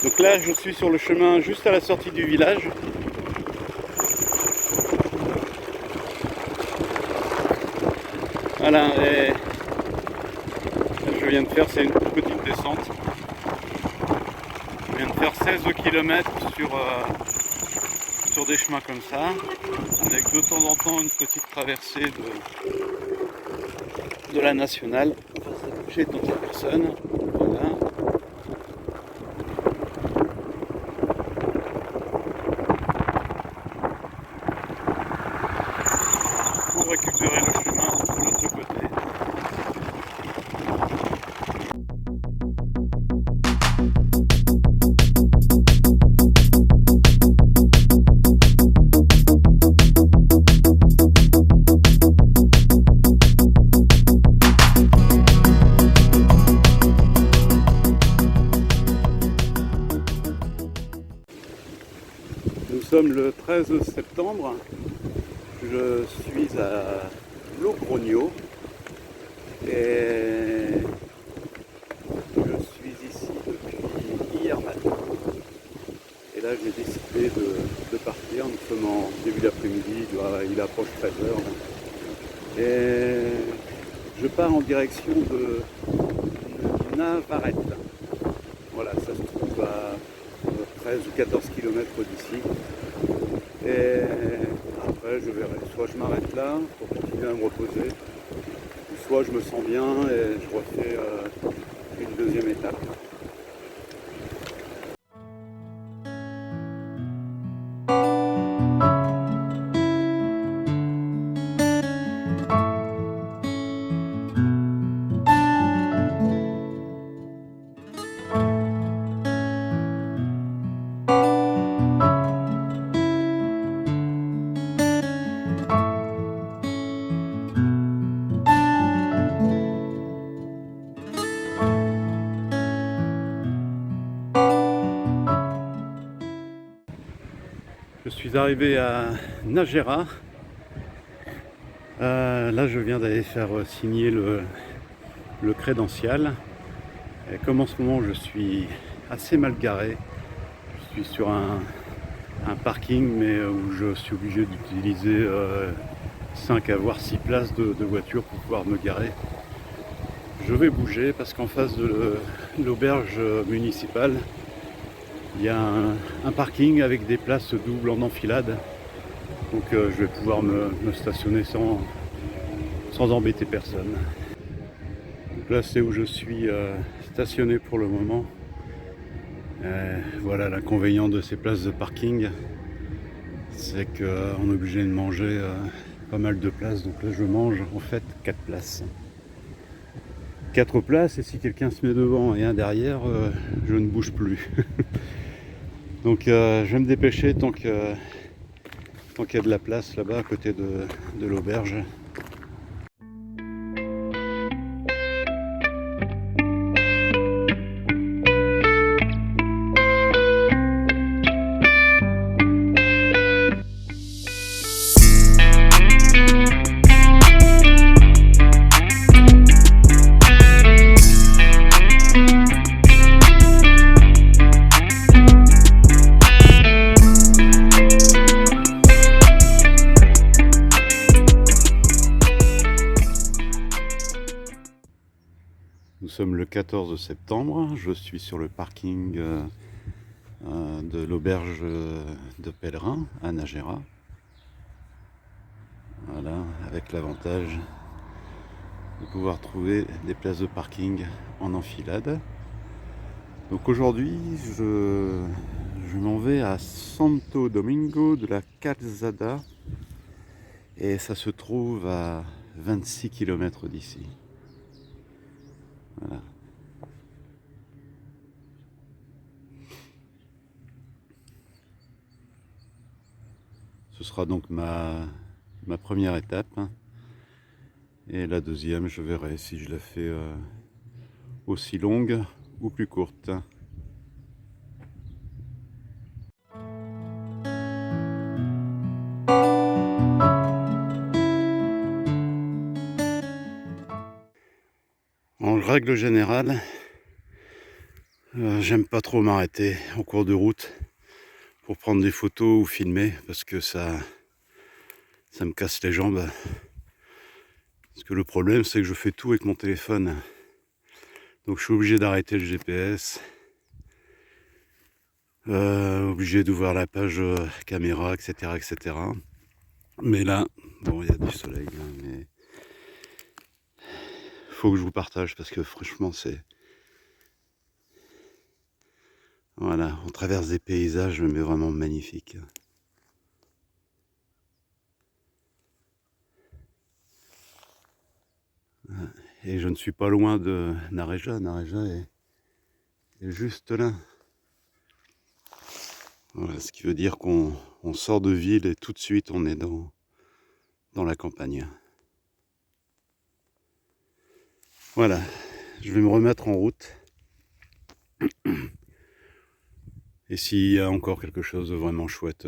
Donc là je suis sur le chemin juste à la sortie du village. Voilà, et je viens de faire, c'est une toute petite descente. Je viens de faire 16 km sur des chemins comme ça, avec de temps en temps une petite traversée de la nationale. Pour s'approcher de d'autres personnes. Voilà. Pour récupérer le chemin de l'autre côté. Nous sommes le 13 septembre, je suis à Logrogno et je suis ici depuis hier matin. Et là j'ai décidé de partir, nous sommes en début d'après-midi, il approche 13h. Et je pars en direction de Navarrete. Voilà, ça se trouve à 13 ou 14 km d'ici. Et après je verrai, soit je m'arrête là pour continuer à me reposer, soit je me sens bien et je refais une deuxième étape. Je suis arrivé à Nájera. Là je viens d'aller faire signer le crédential. Et comme en ce moment je suis assez mal garé, je suis sur un parking mais où je suis obligé d'utiliser 5 à voire 6 places de voiture pour pouvoir me garer. Je vais bouger parce qu'en face de l'auberge municipale, il y a un parking avec des places doubles en enfilade. Donc je vais pouvoir me stationner sans embêter personne. Donc là c'est où je suis stationné pour le moment. Voilà l'inconvénient de ces places de parking, c'est qu'on est obligé de manger pas mal de places. Donc là je mange en fait 4 places. 4 places, et si quelqu'un se met devant et un derrière, je ne bouge plus. Donc je vais me dépêcher tant qu'il y a de la place là-bas à côté de l'auberge. Nous sommes le 14 septembre, je suis sur le parking de l'auberge de pèlerins à Nájera. Voilà, avec l'avantage de pouvoir trouver des places de parking en enfilade. Donc aujourd'hui, je m'en vais à Santo Domingo de la Calzada et ça se trouve à 26 km d'ici. Voilà. Ce sera donc ma première étape. Et la deuxième, je verrai si je la fais aussi longue ou plus courte. En règle générale, J'aime pas trop m'arrêter en cours de route pour prendre des photos ou filmer parce que ça me casse les jambes. Parce que le problème, c'est que je fais tout avec mon téléphone. Donc je suis obligé d'arrêter le GPS, obligé d'ouvrir la page caméra, etc., etc. Mais là, bon, il y a du soleil, hein, mais faut que je vous partage parce que franchement, c'est... Voilà, on traverse des paysages, mais vraiment magnifiques. Et je ne suis pas loin de Nareja. Nareja est juste là. Voilà, ce qui veut dire qu'on sort de ville et tout de suite on est dans la campagne. Voilà, je vais me remettre en route. Et s'il y a encore quelque chose de vraiment chouette,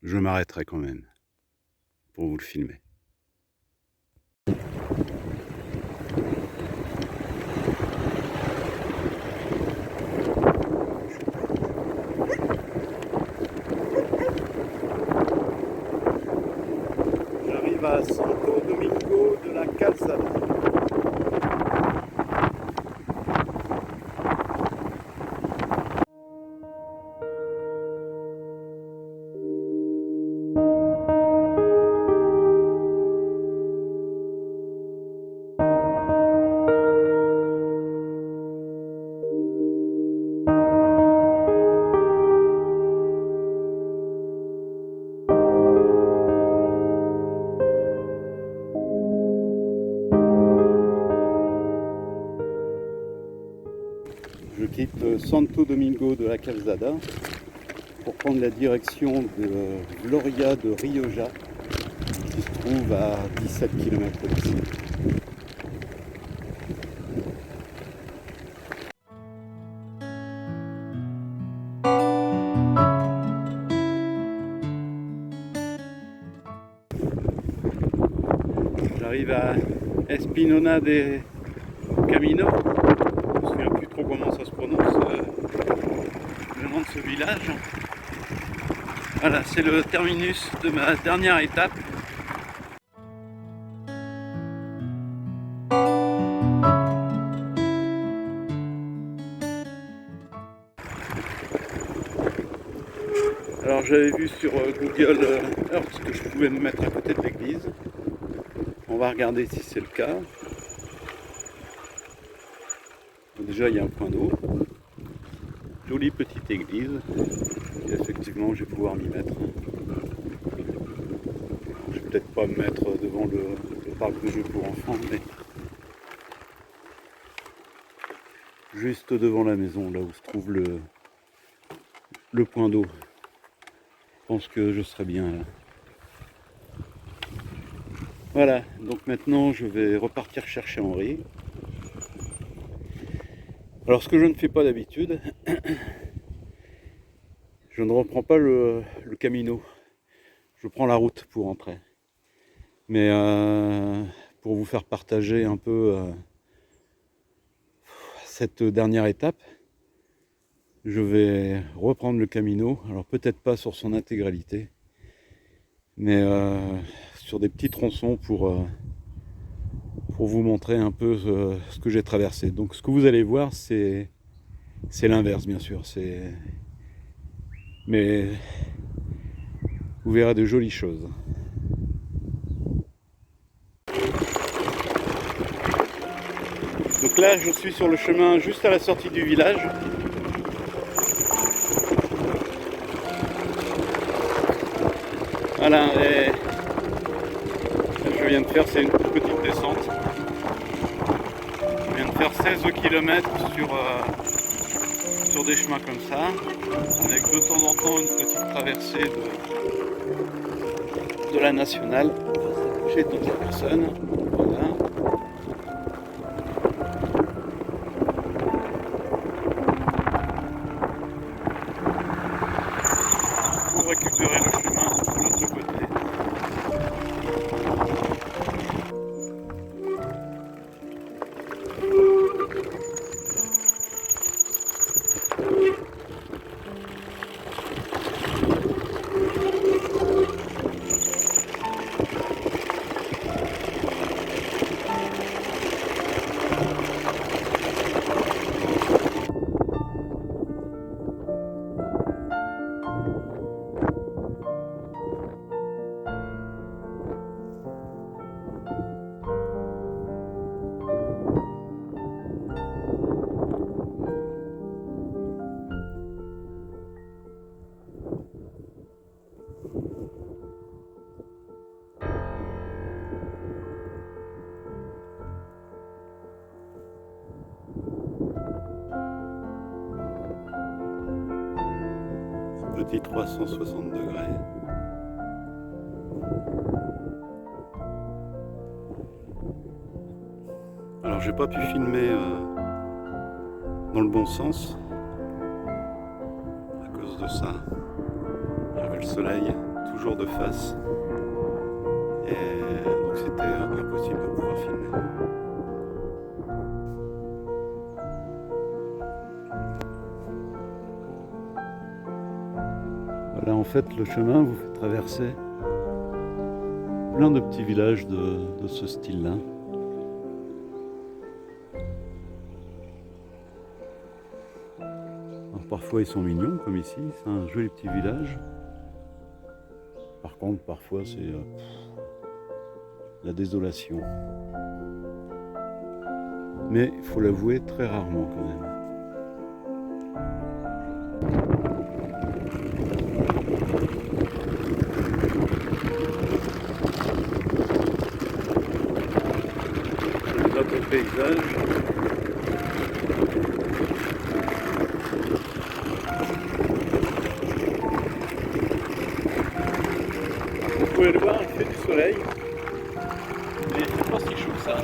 je m'arrêterai quand même pour vous le filmer. J'arrive à Santo Domingo de la Calzada. Je quitte Santo Domingo de la Calzada pour prendre la direction de Gloria de Rioja, qui se trouve à 17 km d'ici. J'arrive à Espinona de Camino. Je ne me souviens plus trop comment ça se prononce, le nom de ce village. Voilà, c'est le terminus de ma dernière étape. Alors j'avais vu sur Google Earth que je pouvais me mettre à côté de l'église. On va regarder si c'est le cas. Déjà il y a un point d'eau. Jolie petite église. Et effectivement je vais pouvoir m'y mettre. Je vais peut-être pas me mettre devant le parc de jeux pour enfants, mais juste devant la maison, là où se trouve le point d'eau. Je pense que je serai bien là. Voilà, donc maintenant je vais repartir chercher Henri. Alors ce que je ne fais pas d'habitude, je ne reprends pas le Camino. Je prends la route pour rentrer. Mais pour vous faire partager un peu cette dernière étape, je vais reprendre le Camino. Alors peut-être pas sur son intégralité, mais sur des petits tronçons pour vous montrer un peu ce que j'ai traversé. Donc ce que vous allez voir, c'est l'inverse bien sûr. Mais vous verrez de jolies choses. Donc là, je suis sur le chemin juste à la sortie du village. Voilà, et je viens de faire, c'est une petite descente. Je viens de faire 16 km sur des chemins comme ça, avec de temps en temps une petite traversée de la nationale. Chez toutes les personnes. Voilà. Pour récupérer le chemin de l'autre côté. petit 360 degrés. Alors j'ai pas pu filmer dans le bon sens à cause de ça. J'avais le soleil toujours de face et donc c'était impossible de pouvoir filmer. Voilà, en fait le chemin vous fait traverser plein de petits villages de ce style-là. Alors, parfois ils sont mignons comme ici, c'est un joli petit village. Par contre parfois c'est la désolation. Mais il faut l'avouer très rarement quand même. Notre paysage. Vous pouvez le voir, il fait du soleil, mais c'est pas si chaud que ça.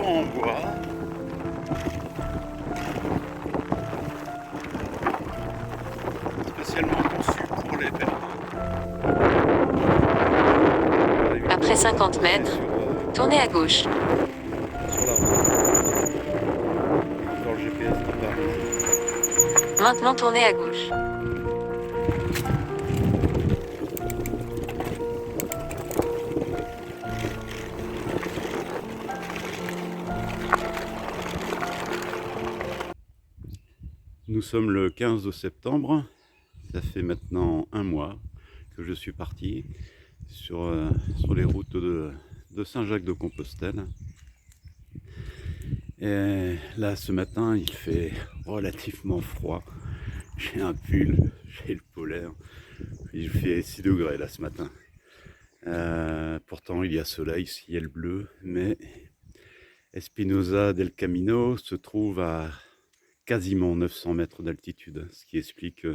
En bois. Spécialement conçu pour les pèlerins. Après 50 mètres, tournez à gauche. Sur la route. Encore le GPS qui parle. Maintenant tournez à gauche. Nous sommes le 15 septembre, ça fait maintenant un mois que je suis parti sur les routes de Saint-Jacques-de-Compostelle. Et là ce matin il fait relativement froid, j'ai un pull, j'ai le polaire, il fait 6 degrés là ce matin. Pourtant il y a soleil, ciel bleu, mais Espinosa del Camino se trouve à quasiment 900 mètres d'altitude, ce qui explique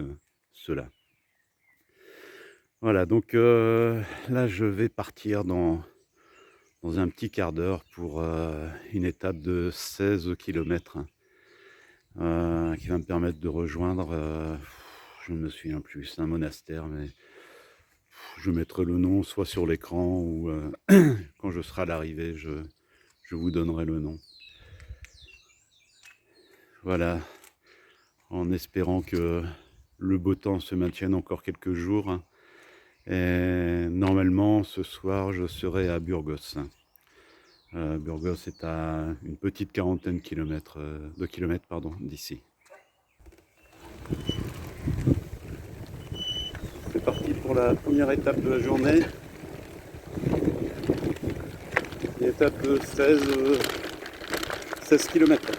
cela. Voilà, donc là je vais partir dans un petit quart d'heure pour une étape de 16 km qui va me permettre de rejoindre, je ne me souviens plus, c'est un monastère, mais je mettrai le nom soit sur l'écran ou quand je serai à l'arrivée, je vous donnerai le nom. Voilà, en espérant que le beau temps se maintienne encore quelques jours. Et normalement, ce soir, je serai à Burgos. Burgos est à une petite quarantaine de kilomètres d'ici. C'est parti pour la première étape de la journée. Une étape de 16 km.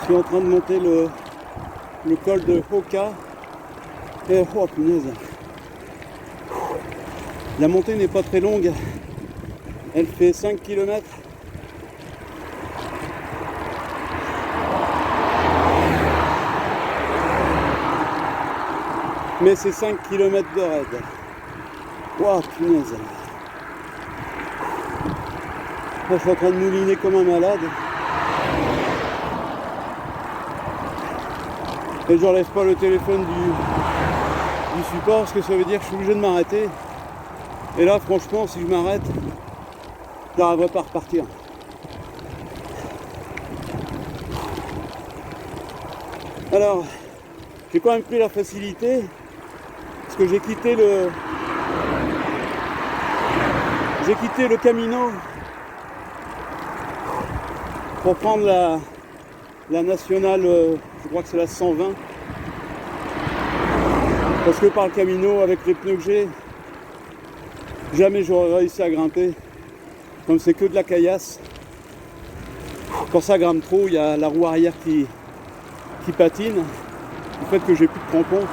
suis en train de monter le col de Hoka. Et oh punaise. La montée n'est pas très longue. Elle fait 5 km. Mais c'est 5 km de raid. Waouh, punaise. Là, je suis en train de mouliner comme un malade. Et j'enlève pas le téléphone du support parce que ça veut dire que je suis obligé de m'arrêter. Et là, franchement, si je m'arrête, j'arriverai pas à repartir. Alors, j'ai quand même pris la facilité parce que j'ai quitté le Camino pour prendre la nationale, je crois que c'est la 120, parce que par le Camino, avec les pneus que j'ai, jamais j'aurais réussi à grimper, comme c'est que de la caillasse. Quand ça grimpe trop, il y a la roue arrière qui patine, du fait que j'ai plus de crampons.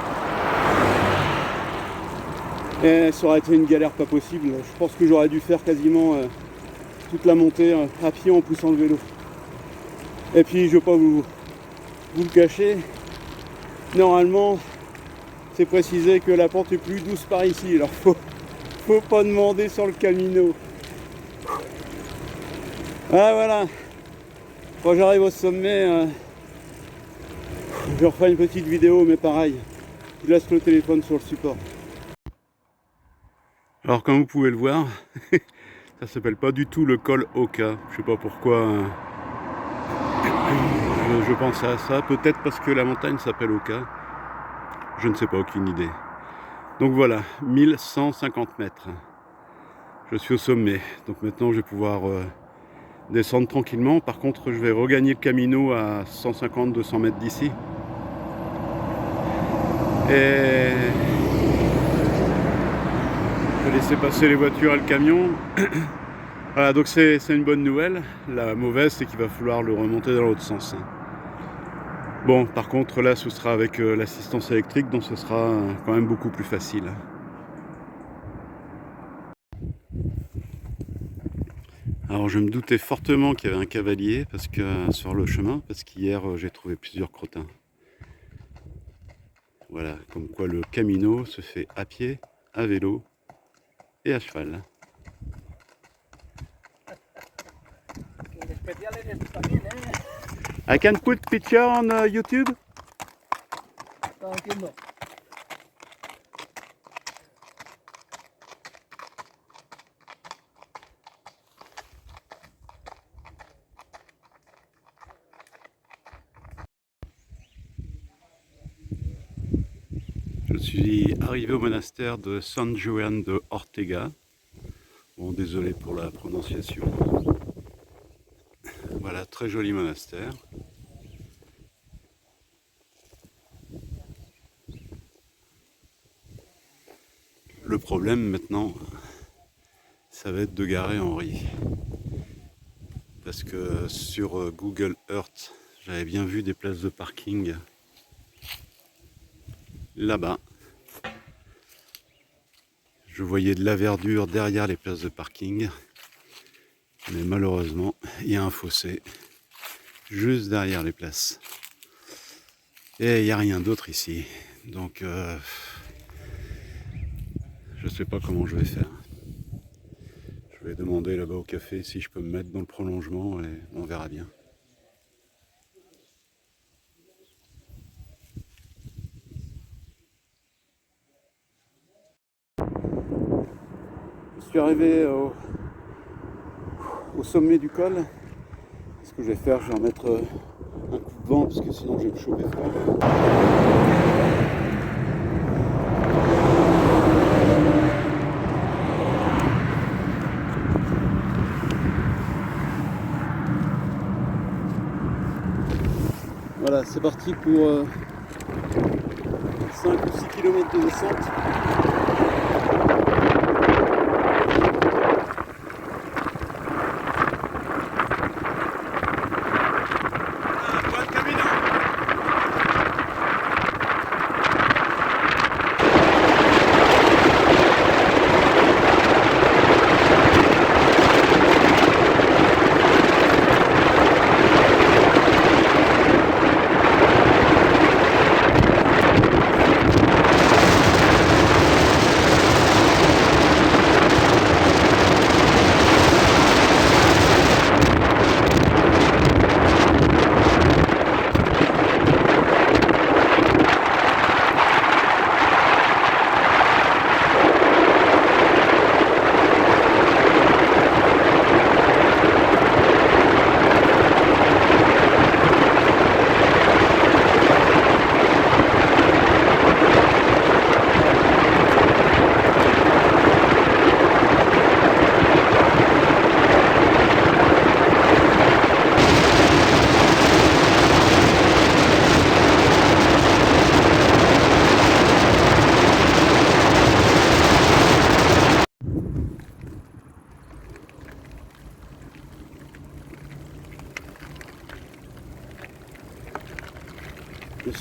Et ça aurait été une galère pas possible. Je pense que j'aurais dû faire quasiment toute la montée à pied en poussant le vélo. Et puis je ne vais pas vous le cacher, normalement c'est précisé que la pente est plus douce par ici, alors faut pas demander sur le Camino. Ah voilà, quand j'arrive au sommet, je refais une petite vidéo, mais pareil, je laisse le téléphone sur le support. Alors comme vous pouvez le voir, ça s'appelle pas du tout le col Hoka, je sais pas pourquoi. Je pensais à ça, peut-être parce que la montagne s'appelle Hoka, je ne sais pas, aucune idée. Donc voilà, 1150 mètres, je suis au sommet, donc maintenant je vais pouvoir descendre tranquillement. Par contre je vais regagner le Camino à 150-200 mètres d'ici. Et je vais laisser passer les voitures et le camion. Voilà, donc c'est une bonne nouvelle. La mauvaise, c'est qu'il va falloir le remonter dans l'autre sens. Bon, par contre, là, ce sera avec l'assistance électrique, donc ce sera quand même beaucoup plus facile. Alors, je me doutais fortement qu'il y avait un cavalier sur le chemin, parce qu'hier, j'ai trouvé plusieurs crottins. Voilà, comme quoi le Camino se fait à pied, à vélo et à cheval. I can put picture on YouTube? Je suis arrivé au monastère de San Juan de Ortega. Bon, désolé pour la prononciation. Voilà, très joli monastère. Le problème maintenant, ça va être de garer Henri. Parce que sur Google Earth, j'avais bien vu des places de parking là-bas. Je voyais de la verdure derrière les places de parking. Mais malheureusement, il y a un fossé juste derrière les places. Et il n'y a rien d'autre ici. Donc, je ne sais pas comment je vais faire. Je vais demander là-bas au café si je peux me mettre dans le prolongement et on verra bien. Je suis arrivé au sommet du col. Ce que je vais faire, je vais remettre un coup de vent parce que sinon je vais me chauffer froid. Voilà, c'est parti pour 5 ou 6 km de descente. Buen camino.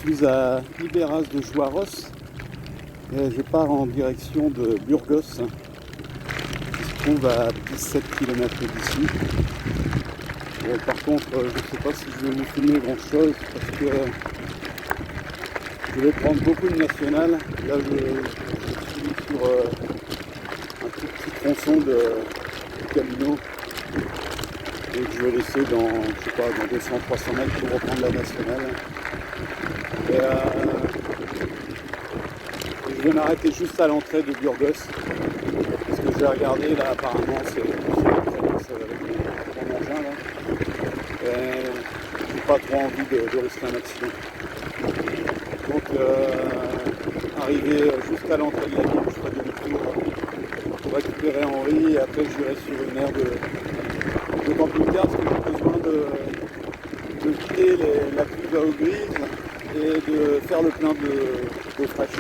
suis à Iberaz de Juarros et je pars en direction de Burgos, qui se trouve à 17 km d'ici. Par contre, je ne sais pas si je vais vous filmer grand chose parce que je vais prendre beaucoup de nationales. Là, je suis sur un tout petit tronçon de Camino et que je vais laisser dans, je sais pas, dans 200-300 mètres pour reprendre la nationale. Et je vais m'arrêter juste à l'entrée de Burgos parce que j'ai regardé là, apparemment c'est avec mon engin là. Et j'ai pas trop envie de risquer un accident. Donc arrivé juste à l'entrée de la ville, je ferai demi-tour pour récupérer Henri et après j'irai sur une aire de camping-car parce que j'ai besoin de vider la cuve à eau grise et de faire le plein d'eau fraîche.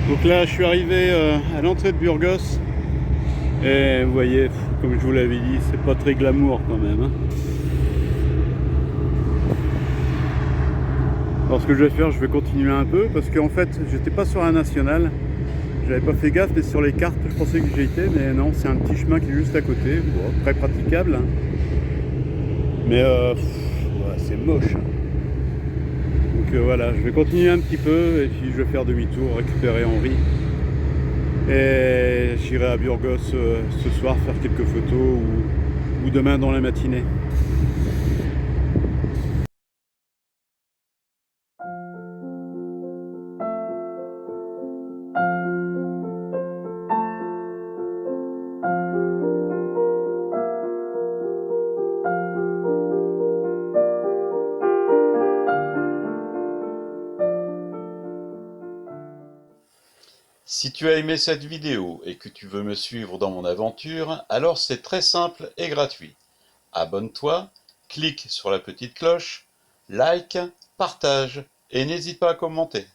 Donc là je suis arrivé à l'entrée de Burgos et vous voyez, comme je vous l'avais dit, c'est pas très glamour quand même, hein. Alors ce que je vais faire, je vais continuer un peu parce qu'en fait j'étais pas sur la nationale, j'avais pas fait gaffe, mais sur les cartes je pensais que j'y étais, mais non, c'est un petit chemin qui est juste à côté, bon, très praticable, hein. Mais ouais, c'est moche. Donc voilà, je vais continuer un petit peu et puis je vais faire demi-tour, récupérer Henri. Et j'irai à Burgos ce soir faire quelques photos ou demain dans la matinée. Si tu as aimé cette vidéo et que tu veux me suivre dans mon aventure, alors c'est très simple et gratuit. Abonne-toi, clique sur la petite cloche, like, partage et n'hésite pas à commenter.